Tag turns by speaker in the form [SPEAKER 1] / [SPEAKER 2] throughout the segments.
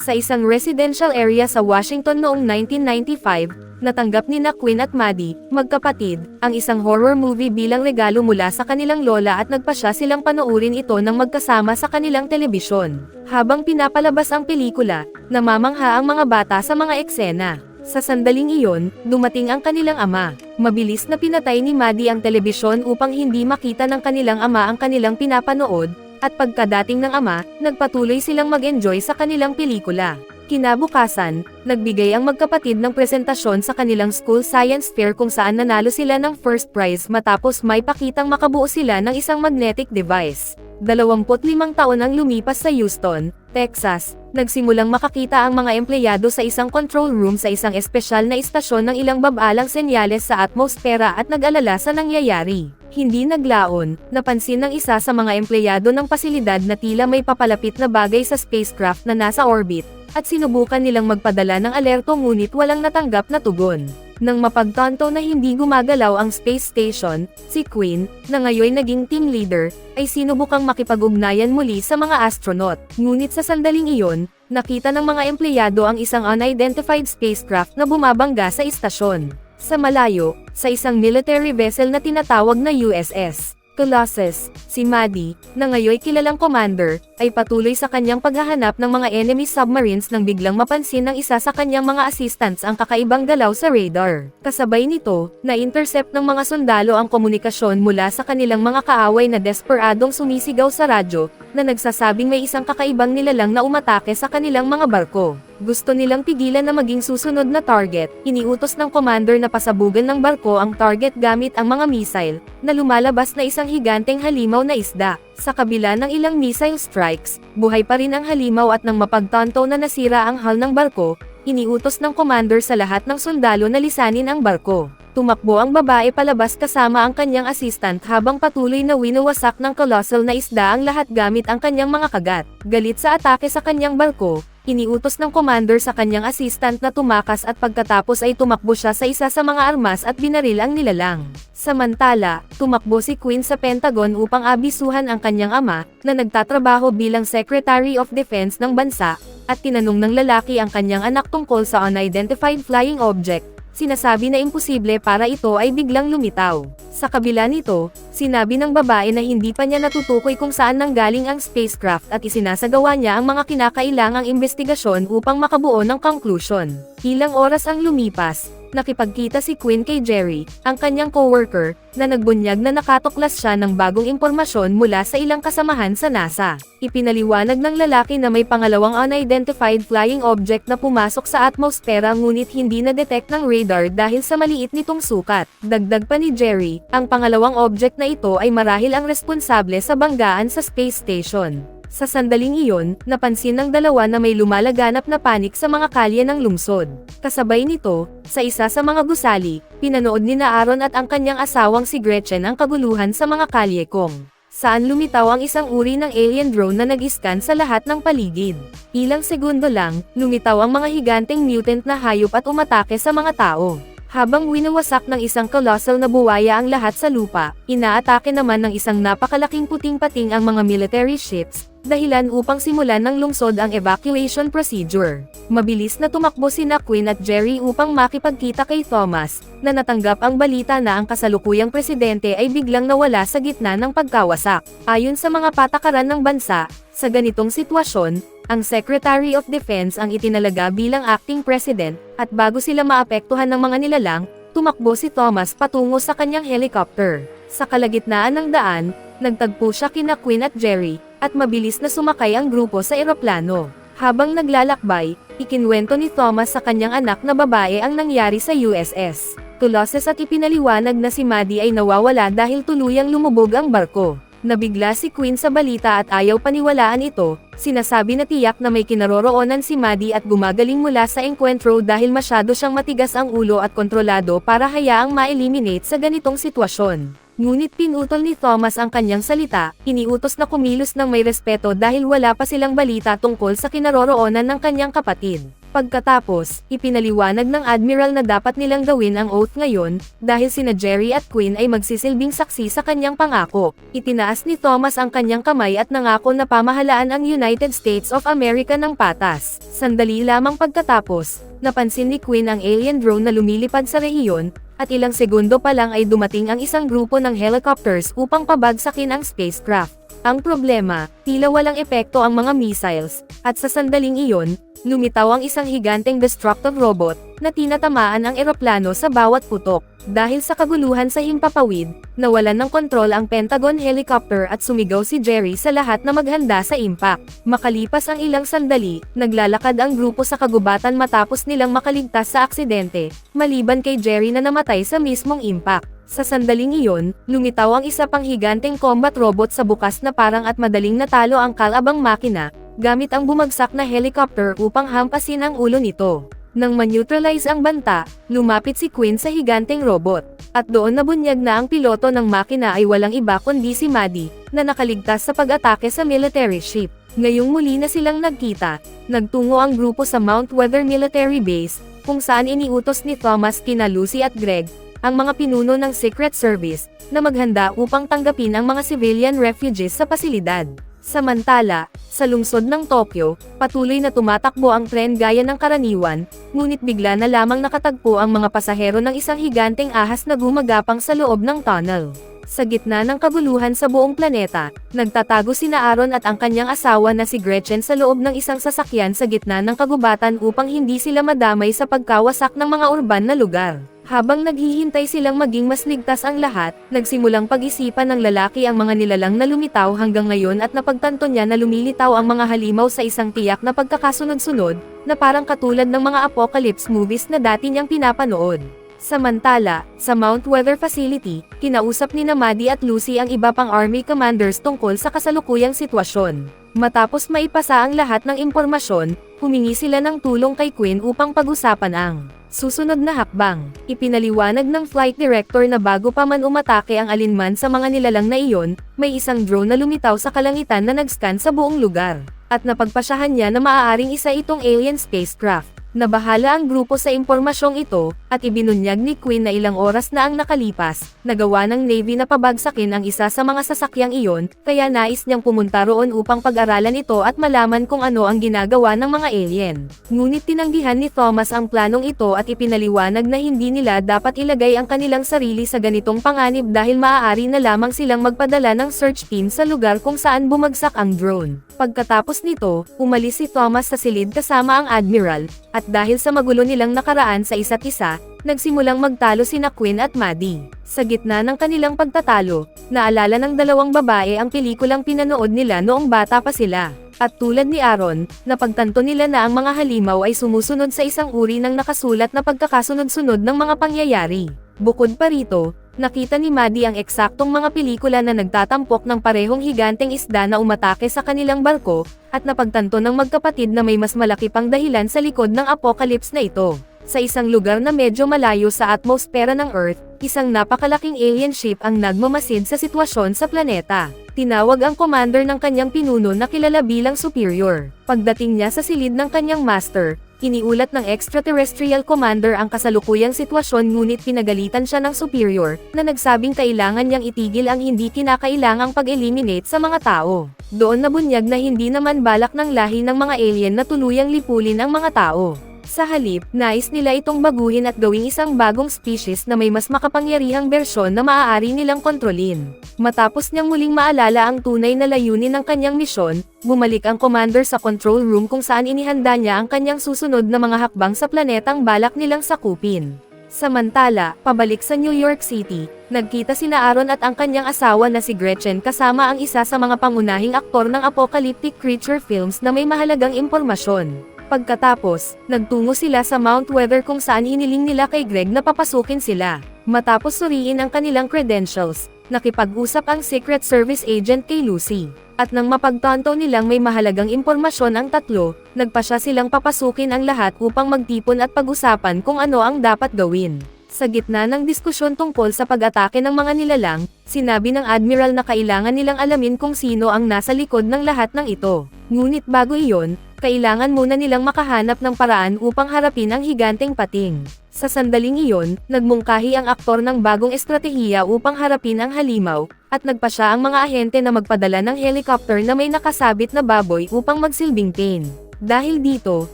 [SPEAKER 1] Sa isang residential area sa Washington noong 1995, natanggap ni Quinn at Maddie, magkapatid, ang isang horror movie bilang regalo mula sa kanilang lola at nagpasya silang panoorin ito ng magkasama sa kanilang telebisyon. Habang pinapalabas ang pelikula, namamangha ang mga bata sa mga eksena. Sa sandaling iyon, dumating ang kanilang ama. Mabilis na pinatay ni Maddie ang telebisyon upang hindi makita ng kanilang ama ang kanilang pinapanood, at pagkadating ng ama, nagpatuloy silang mag-enjoy sa kanilang pelikula. Kinabukasan, nagbigay ang magkapatid ng presentasyon sa kanilang school science fair kung saan nanalo sila ng first prize matapos may pakitang makabuo sila ng isang magnetic device. 25 taon ang lumipas sa Houston, Texas, nagsimulang makakita ang mga empleyado sa isang control room sa isang espesyal na istasyon ng ilang babalang senyales sa atmosfera at nag-alala sa nangyayari. Hindi naglaon, napansin ng isa sa mga empleyado ng pasilidad na tila may papalapit na bagay sa spacecraft na nasa orbit, at sinubukan nilang magpadala ng alerto ngunit walang natanggap na tugon. Nang mapagtanto na hindi gumagalaw ang space station, si Quinn, na ngayon naging team leader, ay sinubukang makipag-ugnayan muli sa mga astronaut. Ngunit sa sandaling iyon, nakita ng mga empleyado ang isang unidentified spacecraft na bumabangga sa istasyon. Sa malayo, sa isang military vessel na tinatawag na USS Colossus, si Maddie, na ngayon kilalang commander, ay patuloy sa kanyang paghahanap ng mga enemy submarines nang biglang mapansin ng isa sa kanyang mga assistants ang kakaibang galaw sa radar. Kasabay nito, na-intercept ng mga sundalo ang komunikasyon mula sa kanilang mga kaaway na desperadong sumisigaw sa radyo, na nagsasabing may isang kakaibang nilalang na umatake sa kanilang mga barko. Gusto nilang pigilan na maging susunod na target, iniutos ng commander na pasabugan ng barko ang target gamit ang mga missile, na lumalabas na isang higanteng halimaw na isda. Sa kabila ng ilang missile strikes, buhay pa rin ang halimaw at nang mapagtanto na nasira ang hull ng barko, iniutos ng commander sa lahat ng sundalo na lisanin ang barko. Tumakbo ang babae palabas kasama ang kanyang assistant habang patuloy na winawasak ng colossal na isda ang lahat gamit ang kanyang mga kagat. Galit sa atake sa kanyang barko, iniutos ng commander sa kanyang assistant na tumakas at pagkatapos ay tumakbo siya sa isa sa mga armas at binaril ang nilalang. Samantala, tumakbo si Quinn sa Pentagon upang abisuhan ang kanyang ama, na nagtatrabaho bilang Secretary of Defense ng bansa, at tinanong ng lalaki ang kanyang anak tungkol sa unidentified flying object. Sinasabi na imposible para ito ay biglang lumitaw. Sa kabila nito, sinabi ng babae na hindi pa niya natutukoy kung saan nanggaling ang spacecraft at isinasagawa niya ang mga kinakailangang investigasyon upang makabuo ng conclusion. Ilang oras ang lumipas, nakipagkita si Quinn kay Jerry, ang kanyang coworker, na nagbunyag na nakatuklas siya ng bagong impormasyon mula sa ilang kasamahan sa NASA. Ipinaliwanag ng lalaki na may pangalawang unidentified flying object na pumasok sa atmosfera ngunit hindi na-detect ng radar dahil sa maliit nitong sukat. Dagdag pa ni Jerry, ang pangalawang object na ito ay marahil ang responsable sa banggaan sa space station. Sa sandaling iyon, napansin ng dalawa na may lumalaganap na panik sa mga kalye ng lungsod. Kasabay nito, sa isa sa mga gusali, pinanood ni Aaron at ang kanyang asawang si Gretchen ang kaguluhan sa mga kalye kung saan lumitaw ang isang uri ng alien drone na nag-scan sa lahat ng paligid. Ilang segundo lang, lumitaw ang mga higanteng mutant na hayop at umatake sa mga tao. Habang winawasak ng isang colossal na buwaya ang lahat sa lupa, inaatake naman ng isang napakalaking puting pating ang mga military ships, dahilan upang simulan ng lungsod ang evacuation procedure. Mabilis na tumakbo sina Quinn at Jerry upang makipagkita kay Thomas, na natanggap ang balita na ang kasalukuyang presidente ay biglang nawala sa gitna ng pagkawasak. Ayon sa mga patakaran ng bansa, sa ganitong sitwasyon, ang Secretary of Defense ang itinalaga bilang acting president, at bago sila maapektuhan ng mga nilalang, tumakbo si Thomas patungo sa kanyang helicopter. Sa kalagitnaan ng daan, nagtagpo siya kina Quinn at Jerry, at mabilis na sumakay ang grupo sa eroplano. Habang naglalakbay, ikinwento ni Thomas sa kanyang anak na babae ang nangyari sa USS Colossus at ipinaliwanag na si Maddie ay nawawala dahil tuluyang lumubog ang barko. Nabigla si Quinn sa balita at ayaw paniwalaan ito, sinasabi na tiyak na may kinaroroonan si Maddie at gumagaling mula sa engkwentro dahil masyado siyang matigas ang ulo at kontrolado para hayaang ma-eliminate sa ganitong sitwasyon. Ngunit pinutol ni Thomas ang kanyang salita, iniutos na kumilos ng may respeto dahil wala pa silang balita tungkol sa kinaroroonan ng kanyang kapatid. Pagkatapos, ipinaliwanag ng Admiral na dapat nilang gawin ang oath ngayon, dahil sina Jerry at Quinn ay magsisilbing saksi sa kanyang pangako. Itinaas ni Thomas ang kanyang kamay at nangako na pamahalaan ang United States of America ng patas. Sandali lamang pagkatapos, napansin ni Quinn ang alien drone na lumilipad sa rehiyon, at ilang segundo pa lang ay dumating ang isang grupo ng helicopters upang pabagsakin ang spacecraft. Ang problema, tila walang epekto ang mga missiles, at sa sandaling iyon, lumitaw ang isang higanteng destructive robot, na tinatamaan ang eroplano sa bawat putok. Dahil sa kaguluhan sa himpapawid, nawalan ng kontrol ang Pentagon helicopter at sumigaw si Jerry sa lahat na maghanda sa impact. Makalipas ang ilang sandali, naglalakad ang grupo sa kagubatan matapos nilang makaligtas sa aksidente, maliban kay Jerry na namatay sa mismong impact. Sa sandaling iyon, lumitaw ang isa pang higanteng combat robot sa bukas na parang at madaling natalo ang kalabang makina, gamit ang bumagsak na helicopter upang hampasin ang ulo nito. Nang ma-neutralize ang banta, lumapit si Quinn sa higanteng robot, at doon nabunyag na ang piloto ng makina ay walang iba kundi si Maddie, na nakaligtas sa pag-atake sa military ship. Ngayong muli na silang nagkita, nagtungo ang grupo sa Mount Weather Military Base, kung saan iniutos ni Thomas kina Lucy at Greg, ang mga pinuno ng Secret Service, na maghanda upang tanggapin ang mga civilian refugees sa pasilidad. Samantala, sa lungsod ng Tokyo, patuloy na tumatakbo ang tren gaya ng karaniwan, ngunit bigla na lamang nakatagpo ang mga pasahero ng isang higanteng ahas na gumagapang sa loob ng tunnel. Sa gitna ng kaguluhan sa buong planeta, nagtatago sina Aaron at ang kanyang asawa na si Gretchen sa loob ng isang sasakyan sa gitna ng kagubatan upang hindi sila madamay sa pagkawasak ng mga urban na lugar. Habang naghihintay silang maging mas ligtas ang lahat, nagsimulang pag-isipan ng lalaki ang mga nilalang na lumitaw hanggang ngayon at napagtanto niya na lumilitaw ang mga halimaw sa isang tiyak na pagkakasunod-sunod, na parang katulad ng mga apocalypse movies na dati niyang pinapanood. Samantala, sa Mount Weather Facility, kinausap ni Maddie at Lucy ang iba pang Army commanders tungkol sa kasalukuyang sitwasyon. Matapos maipasa ang lahat ng impormasyon, humingi sila ng tulong kay Quinn upang pag-usapan ang susunod na hakbang. Ipinaliwanag ng flight director na bago pa man umatake ang alinman sa mga nilalang na iyon, may isang drone na lumitaw sa kalangitan na nag-scan sa buong lugar, at napagpasyahan niya na maaaring isa itong alien spacecraft. Nabahala ang grupo sa impormasyong ito, at ibinunyag ni Quinn na ilang oras na ang nakalipas, nagawa ng Navy na pabagsakin ang isa sa mga sasakyang iyon, kaya nais niyang pumunta roon upang pag-aralan ito at malaman kung ano ang ginagawa ng mga alien. Ngunit tinanggihan ni Thomas ang planong ito at ipinaliwanag na hindi nila dapat ilagay ang kanilang sarili sa ganitong panganib dahil maaari na lamang silang magpadala ng search team sa lugar kung saan bumagsak ang drone. Pagkatapos nito, umalis si Thomas sa silid kasama ang Admiral, at dahil sa magulo nilang nakaraan sa isa't isa, nagsimulang magtalo sina Quinn at Maddie. Sa gitna ng kanilang pagtatalo, naalala ng dalawang babae ang pelikulang pinanood nila noong bata pa sila. At tulad ni Aaron, napagtanto nila na ang mga halimaw ay sumusunod sa isang uri ng nakasulat na pagkakasunod-sunod ng mga pangyayari. Bukod pa rito, nakita ni Maddie ang eksaktong mga pelikula na nagtatampok ng parehong higanteng isda na umatake sa kanilang barko, at napagtanto ng magkapatid na may mas malaki pang dahilan sa likod ng apocalypse na ito. Sa isang lugar na medyo malayo sa atmosfera ng Earth, isang napakalaking alien ship ang nagmamasid sa sitwasyon sa planeta. Tinawag ang commander ng kanyang pinuno na kilala bilang Superior. Pagdating niya sa silid ng kanyang master, iniulat ng extraterrestrial commander ang kasalukuyang sitwasyon ngunit pinagalitan siya ng Superior, na nagsabing kailangan niyang itigil ang hindi kinakailangang pag-eliminate sa mga tao. Doon nabunyag na hindi naman balak ng lahi ng mga alien na tuluyang lipulin ang mga tao. Sa halip, nais nila itong baguhin at gawing isang bagong species na may mas makapangyarihang bersyon na maaari nilang kontrolin. Matapos niyang muling maalala ang tunay na layunin ng kanyang misyon, bumalik ang commander sa control room kung saan inihanda niya ang kanyang susunod na mga hakbang sa planetang balak nilang sakupin. Samantala, pabalik sa New York City, nagkita sina Aaron at ang kanyang asawa na si Gretchen kasama ang isa sa mga pangunahing aktor ng apocalyptic creature films na may mahalagang impormasyon. Pagkatapos, nagtungo sila sa Mount Weather kung saan hiniling nila kay Greg na papasukin sila. Matapos suriin ang kanilang credentials, nakipag-usap ang Secret Service agent kay Lucy. At nang mapagtanto nilang may mahalagang impormasyon ang tatlo, nagpasya silang papasukin ang lahat upang magtipon at pag-usapan kung ano ang dapat gawin. Sa gitna ng diskusyon tungkol sa pag-atake ng mga nilalang, sinabi ng Admiral na kailangan nilang alamin kung sino ang nasa likod ng lahat ng ito. Ngunit bago iyon, kailangan muna nilang makahanap ng paraan upang harapin ang higanteng pating. Sa sandaling iyon, nagmungkahi ang aktor ng bagong estratehiya upang harapin ang halimaw, at nagpa siya ang mga ahente na magpadala ng helicopter na may nakasabit na baboy upang magsilbing pain. Dahil dito,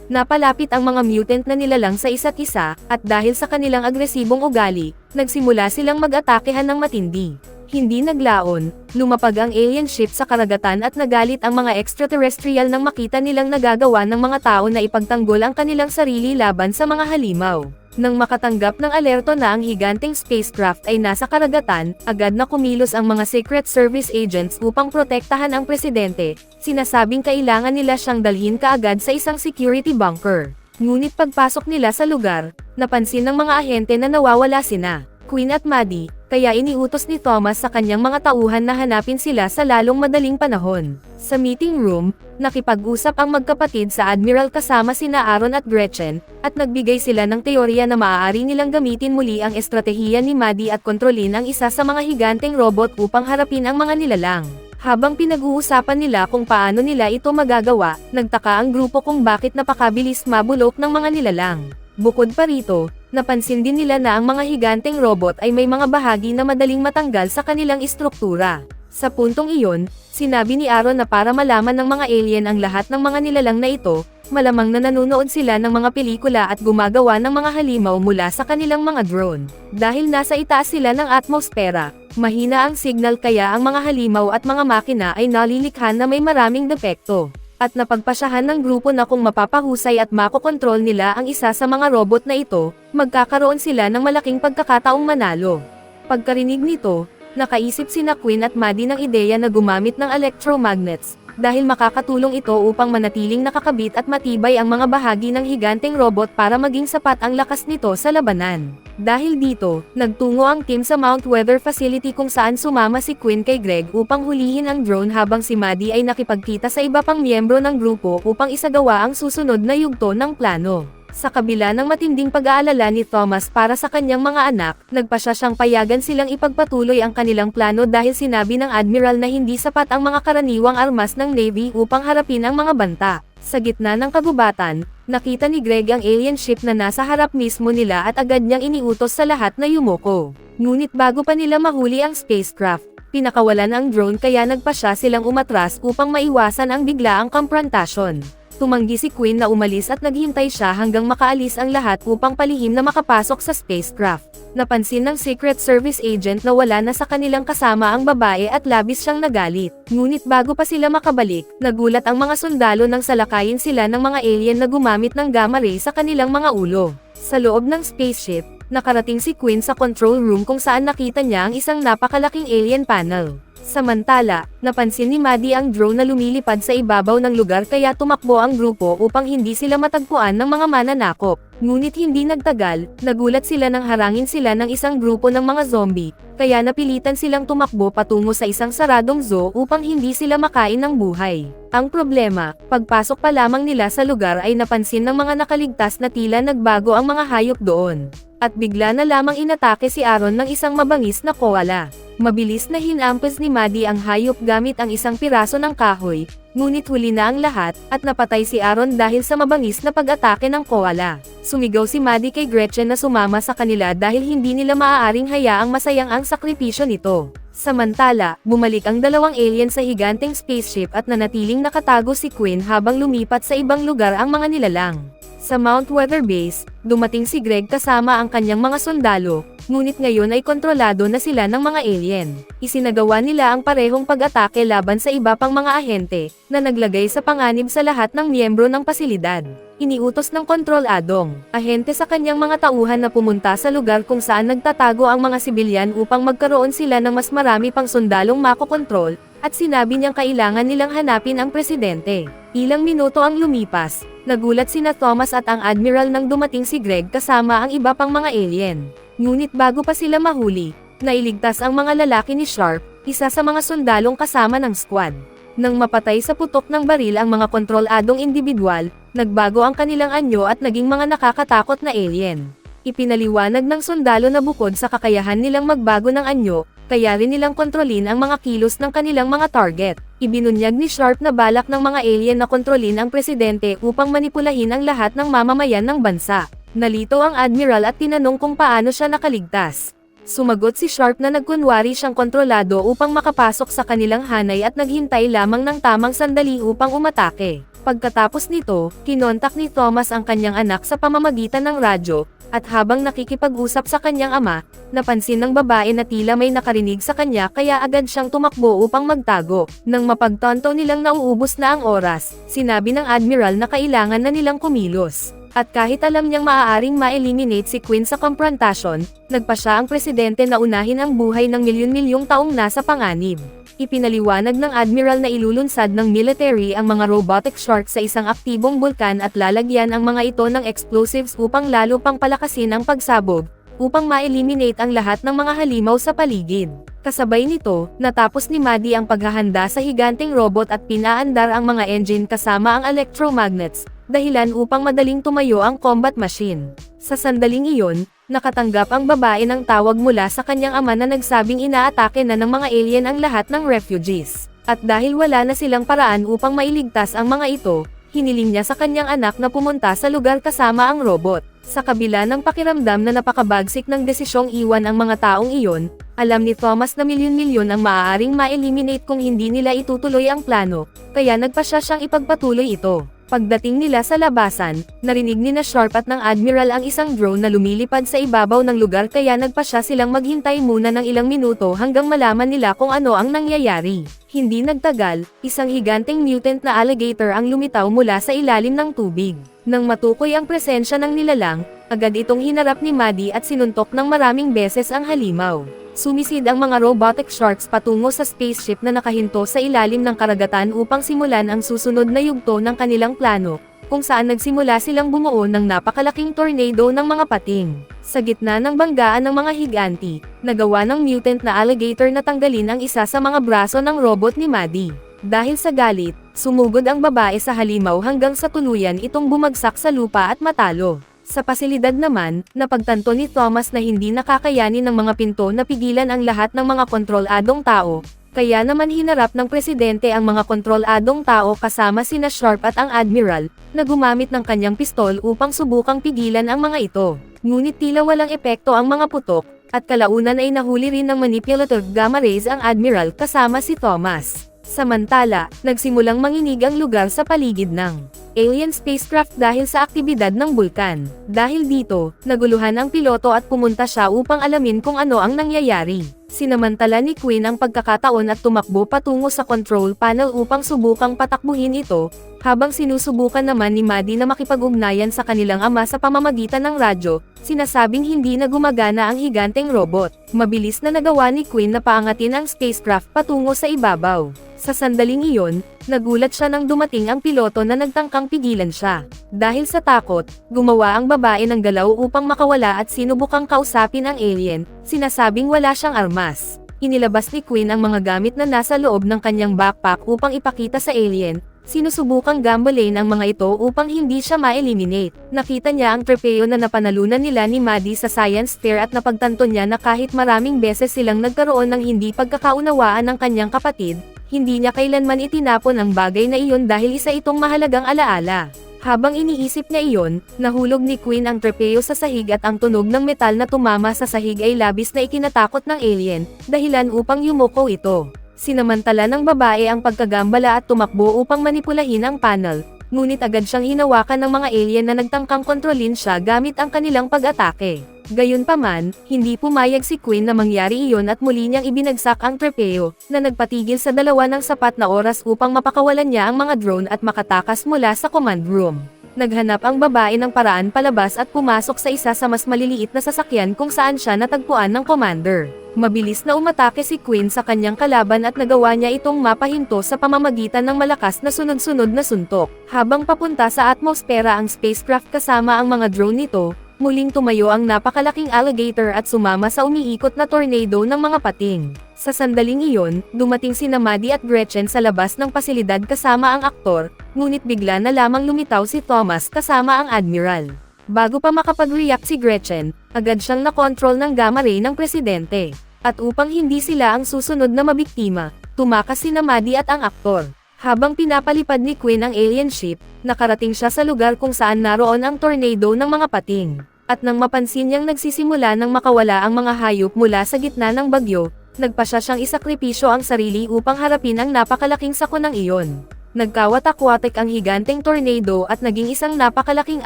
[SPEAKER 1] napalapit ang mga mutant na nilalang sa isa't isa, at dahil sa kanilang agresibong ugali, nagsimula silang mag-atakehan ng matindi. Hindi naglaon, lumapag ang alien ship sa karagatan at nagalit ang mga extraterrestrial nang makita nilang nagagawa ng mga tao na ipagtanggol ang kanilang sarili laban sa mga halimaw. Nang makatanggap ng alerto na ang higanteng spacecraft ay nasa karagatan, agad na kumilos ang mga Secret Service agents upang protektahan ang presidente. Sinasabing kailangan nila siyang dalhin kaagad sa isang security bunker. Ngunit pagpasok nila sa lugar, napansin ng mga ahente na nawawala sina Quinn at Maddie, kaya iniutos ni Thomas sa kanyang mga tauhan na hanapin sila sa lalong madaling panahon. Sa meeting room, nakipag-usap ang magkapatid sa Admiral kasama sina Aaron at Gretchen, at nagbigay sila ng teorya na maaari nilang gamitin muli ang estratehiya ni Maddie at kontrolin ang isa sa mga higanteng robot upang harapin ang mga nilalang. Habang pinag-uusapan nila kung paano nila ito magagawa, nagtaka ang grupo kung bakit napakabilis mabulok ng mga nilalang. Bukod pa rito, napansin din nila na ang mga higanteng robot ay may mga bahagi na madaling matanggal sa kanilang istruktura. Sa puntong iyon, sinabi ni Aaron na para malaman ng mga alien ang lahat ng mga nilalang na ito, malamang na nanonood sila ng mga pelikula at gumagawa ng mga halimaw mula sa kanilang mga drone. Dahil nasa itaas sila ng atmosfera, mahina ang signal kaya ang mga halimaw at mga makina ay nalilikha na may maraming depekto. At napagpasyahan ng grupo na kung mapapahusay at makokontrol nila ang isa sa mga robot na ito, magkakaroon sila ng malaking pagkakataong manalo. Pagkarinig nito, nakaisip sina Quinn at Maddie ng ideya na gumamit ng electromagnets, dahil makakatulong ito upang manatiling nakakabit at matibay ang mga bahagi ng higanteng robot para maging sapat ang lakas nito sa labanan. Dahil dito, nagtungo ang team sa Mount Weather Facility kung saan sumama si Quinn kay Greg upang hulihin ang drone habang si Maddie ay nakipagkita sa iba pang miyembro ng grupo upang isagawa ang susunod na yugto ng plano. Sa kabila ng matinding pag-aalala ni Thomas para sa kanyang mga anak, nagpasya siyang payagan silang ipagpatuloy ang kanilang plano dahil sinabi ng Admiral na hindi sapat ang mga karaniwang armas ng Navy upang harapin ang mga banta. Sa gitna ng kagubatan, nakita ni Greg ang alien ship na nasa harap mismo nila at agad niyang iniutos sa lahat na yumuko. Ngunit bago pa nila mahuli ang spacecraft, pinakawalan ang drone kaya nagpasya silang umatras upang maiwasan ang biglaang komprontasyon. Tumanggi si Quinn na umalis at naghintay siya hanggang makaalis ang lahat upang palihim na makapasok sa spacecraft. Napansin ng Secret Service agent na wala na sa kanilang kasama ang babae at labis siyang nagalit. Ngunit bago pa sila makabalik, nagulat ang mga sundalo nang salakayin sila ng mga alien na gumamit ng gamma ray sa kanilang mga ulo. Sa loob ng spaceship, nakarating si Quinn sa control room kung saan nakita niya ang isang napakalaking alien panel. Samantala, napansin ni Maddie ang drone na lumilipad sa ibabaw ng lugar kaya tumakbo ang grupo upang hindi sila matagpuan ng mga mananakop. Ngunit hindi nagtagal, nagulat sila nang harangin sila ng isang grupo ng mga zombie, kaya napilitan silang tumakbo patungo sa isang saradong zoo upang hindi sila makain ng buhay. Ang problema, pagpasok pa lamang nila sa lugar ay napansin ng mga nakaligtas na tila nagbago ang mga hayop doon. At bigla na lamang inatake si Aaron ng isang mabangis na koala. Mabilis na hinampas ni Maddie ang hayop gamit ang isang piraso ng kahoy, ngunit huli na ang lahat, at napatay si Aaron dahil sa mabangis na pag-atake ng koala. Sumigaw si Maddie kay Gretchen na sumama sa kanila dahil hindi nila maaaring hayaang masayang ang sakripisyo nito. Samantala, bumalik ang dalawang alien sa higanteng spaceship at nanatiling nakatago si Quinn habang lumipat sa ibang lugar ang mga nilalang. Sa Mount Weather Base, dumating si Greg kasama ang kanyang mga sundalo, ngunit ngayon ay kontrolado na sila ng mga alien. Isinagawa nila ang parehong pag-atake laban sa iba pang mga ahente, na naglagay sa panganib sa lahat ng miyembro ng pasilidad. Iniutos ng kontroladong ahente sa kanyang mga tauhan na pumunta sa lugar kung saan nagtatago ang mga sibilyan upang magkaroon sila ng mas marami pang sundalong makokontrol, at sinabi niyang kailangan nilang hanapin ang presidente. Ilang minuto ang lumipas, nagulat sina Thomas at ang Admiral nang dumating si Greg kasama ang iba pang mga alien. Ngunit bago pa sila mahuli, nailigtas ang mga lalaki ni Sharp, isa sa mga sundalong kasama ng squad. Nang mapatay sa putok ng baril ang mga kontroladong individual, nagbago ang kanilang anyo at naging mga nakakatakot na alien. Ipinaliwanag ng sundalo na bukod sa kakayahan nilang magbago ng anyo, kaya rin nilang kontrolin ang mga kilos ng kanilang mga target. Ibinunyag ni Sharp na balak ng mga alien na kontrolin ang presidente upang manipulahin ang lahat ng mamamayan ng bansa. Nalito ang admiral at tinanong kung paano siya nakaligtas. Sumagot si Sharp na nagkunwari siyang kontrolado upang makapasok sa kanilang hanay at naghintay lamang ng tamang sandali upang umatake. Pagkatapos nito, kinontak ni Thomas ang kanyang anak sa pamamagitan ng radyo, at habang nakikipag-usap sa kanyang ama, napansin ng babae na tila may nakarinig sa kanya kaya agad siyang tumakbo upang magtago. Nang mapagtanto nilang nauubos na ang oras, sinabi ng admiral na kailangan na nilang kumilos. At kahit alam niyang maaaring ma-eliminate si Queen sa komprontasyon, nagpa siya ang presidente na unahin ang buhay ng milyon-milyong taong nasa panganib. Ipinaliwanag ng admiral na ilulunsad ng military ang mga robotic shark sa isang aktibong bulkan at lalagyan ang mga ito ng explosives upang lalo pang palakasin ang pagsabog, upang ma-eliminate ang lahat ng mga halimaw sa paligid. Kasabay nito, natapos ni Maddie ang paghahanda sa higanting robot at pinaandar ang mga engine kasama ang electromagnets, dahilan upang madaling tumayo ang combat machine. Sa sandaling iyon, nakatanggap ang babae ng tawag mula sa kanyang ama na nagsabing inaatake na ng mga alien ang lahat ng refugees. At dahil wala na silang paraan upang mailigtas ang mga ito, hiniling niya sa kanyang anak na pumunta sa lugar kasama ang robot. Sa kabila ng pakiramdam na napakabagsik ng desisyong iwan ang mga taong iyon, alam ni Thomas na milyon-milyon ang maaaring ma-eliminate kung hindi nila itutuloy ang plano, kaya nagpasya siyang ipagpatuloy ito. Pagdating nila sa labasan, narinig ni na Sharp at ng Admiral ang isang drone na lumilipad sa ibabaw ng lugar kaya nagpasya silang maghintay muna ng ilang minuto hanggang malaman nila kung ano ang nangyayari. Hindi nagtagal, isang higanting mutant na alligator ang lumitaw mula sa ilalim ng tubig. Nang matukoy ang presensya ng nilalang, agad itong hinarap ni Maddie at sinuntok ng maraming beses ang halimaw. Sumisid ang mga robotic sharks patungo sa spaceship na nakahinto sa ilalim ng karagatan upang simulan ang susunod na yugto ng kanilang plano, kung saan nagsimula silang bumuo ng napakalaking tornado ng mga pating. Sa gitna ng banggaan ng mga higanti, nagawa ng mutant na alligator na tanggalin ang isa sa mga braso ng robot ni Maddie. Dahil sa galit, sumugod ang babae sa halimaw hanggang sa tuluyan itong bumagsak sa lupa at matalo. Sa pasilidad naman, napagtanto ni Thomas na hindi nakakayanin ng mga pinto na pigilan ang lahat ng mga kontroladong tao, kaya naman hinarap ng presidente ang mga kontroladong tao kasama sina Sharp at ang Admiral, na gumamit ng kanyang pistol upang subukang pigilan ang mga ito. Ngunit tila walang epekto ang mga putok, at kalaunan ay nahuli rin ng manipulative gamma rays ang Admiral kasama si Thomas. Samantala, nagsimulang manginig ang lugar sa paligid ng alien spacecraft dahil sa aktibidad ng bulkan. Dahil dito, naguluhan ang piloto at pumunta siya upang alamin kung ano ang nangyayari. Sinamantala ni Queen ang pagkakataon at tumakbo patungo sa control panel upang subukang patakbuhin ito, habang sinusubukan naman ni Maddie na makipag-ugnayan sa kanilang ama sa pamamagitan ng radyo, sinasabing hindi na gumagana ang higanteng robot. Mabilis na nagawa ni Queen na paangatin ang spacecraft patungo sa ibabaw. Sa sandaling iyon, nagulat siya nang dumating ang piloto na nagtangkang pigilan siya. Dahil sa takot, gumawa ang babae ng galaw upang makawala at sinubukang kausapin ang alien, sinasabing wala siyang armas. Inilabas ni Queen ang mga gamit na nasa loob ng kanyang backpack upang ipakita sa alien. Sinusubukang gambolain ang mga ito upang hindi siya ma-eliminate. Nakita niya ang trofeo na napanalunan nila ni Maddie sa science fair at napagtanto niya na kahit maraming beses silang nagkaroon ng hindi pagkakaunawaan ng kanyang kapatid, hindi niya kailanman itinapon ang bagay na iyon dahil isa itong mahalagang alaala. Habang iniisip niya iyon, nahulog ni Queen ang trofeo sa sahig at ang tunog ng metal na tumama sa sahig ay labis na ikinatakot ng alien, dahilan upang yumuko ito. Sinamantala ng babae ang pagkagambala at tumakbo upang manipulahin ang panel, ngunit agad siyang hinawakan ng mga alien na nagtangkang kontrolin siya gamit ang kanilang pag-atake. Gayunpaman, hindi pumayag si Queen na mangyari iyon at muli niyang ibinagsak ang trofeo, na nagpatigil sa dalawa ng sapat na oras upang mapakawalan niya ang mga drone at makatakas mula sa command room. Naghanap ang babae ng paraan palabas at pumasok sa isa sa mas maliliit na sasakyan kung saan siya natagpuan ng commander. Mabilis na umatake si Queen sa kanyang kalaban at nagawa niya itong mapahinto sa pamamagitan ng malakas na sunod-sunod na suntok. Habang papunta sa atmosfera ang spacecraft kasama ang mga drone nito, muling tumayo ang napakalaking alligator at sumama sa umiikot na tornado ng mga pating. Sa sandaling iyon, dumating sina Maddie at Gretchen sa labas ng pasilidad kasama ang aktor, ngunit bigla na lamang lumitaw si Thomas kasama ang Admiral. Bago pa makapag-react si Gretchen, agad siyang nakontrol ng gamma ray ng presidente. At upang hindi sila ang susunod na mabiktima, tumakas sina Maddie at ang aktor. Habang pinapalipad ni Quinn ang alien ship, nakarating siya sa lugar kung saan naroon ang tornado ng mga pating. At nang mapansin niyang nagsisimula ng makawala ang mga hayop mula sa gitna ng bagyo, nagpasya siyang isakripisyo ang sarili upang harapin ang napakalaking sakonang iyon. Nagkawatak-watak ang higanteng tornado at naging isang napakalaking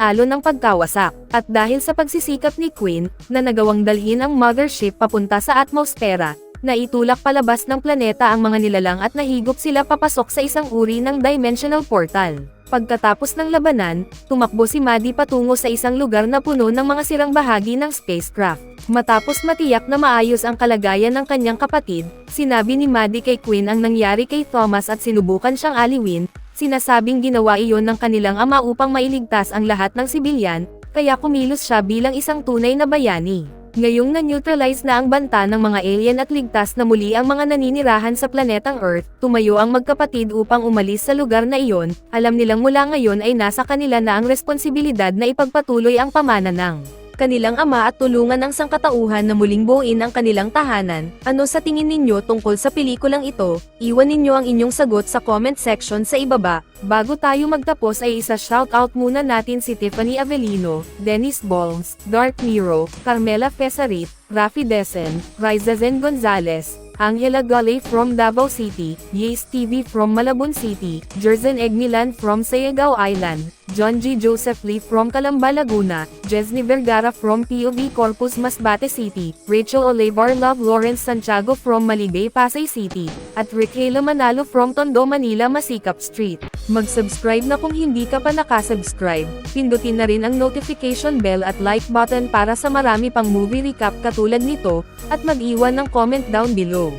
[SPEAKER 1] alon ng pagkawasak. At dahil sa pagsisikap ni Quinn, na nagawang dalhin ang mothership papunta sa atmosfera, naitulak palabas ng planeta ang mga nilalang at nahigop sila papasok sa isang uri ng dimensional portal. Pagkatapos ng labanan, tumakbo si Maddie patungo sa isang lugar na puno ng mga sirang bahagi ng spacecraft. Matapos matiyak na maayos ang kalagayan ng kanyang kapatid, sinabi ni Maddie kay Quinn ang nangyari kay Thomas at sinubukan siyang aliwin, sinasabing ginawa iyon ng kanilang ama upang mailigtas ang lahat ng sibilyan, kaya kumilos siya bilang isang tunay na bayani. Ngayong na-neutralize na ang banta ng mga alien at ligtas na muli ang mga naninirahan sa planetang Earth, tumayo ang magkapatid upang umalis sa lugar na iyon, alam nilang mula ngayon ay nasa kanila na ang responsibilidad na ipagpatuloy ang pamana ng kanilang ama at tulungan ang sangkatauhan na muling buuin ang kanilang tahanan. Ano sa tingin ninyo tungkol sa pelikulang ito? Iwan ninyo ang inyong sagot sa comment section sa ibaba. Bago tayo magtapos ay isa-shoutout muna natin si Tiffany Avellino, Dennis Bolms, Dark Miro, Carmela Fesarit, Rafi Desen, Riza Zen Gonzalez, Angela Gale from Davao City, Yace TV from Malabon City, Jerzen Egmilan from Sayagao Island, John G. Joseph Lee from Calamba, Laguna, Jesny Vergara from POV Corpus Masbate City, Rachel Olivar Love Lawrence Santiago from Maligay, Pasay City, at Riquela Manalo from Tondo, Manila, Masikap Street. Mag-subscribe na kung hindi ka pa nakasubscribe, pindutin na rin ang notification bell at like button para sa marami pang movie recap katulad nito, at mag-iwan ng comment down below.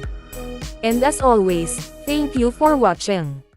[SPEAKER 1] And as always, thank you for watching.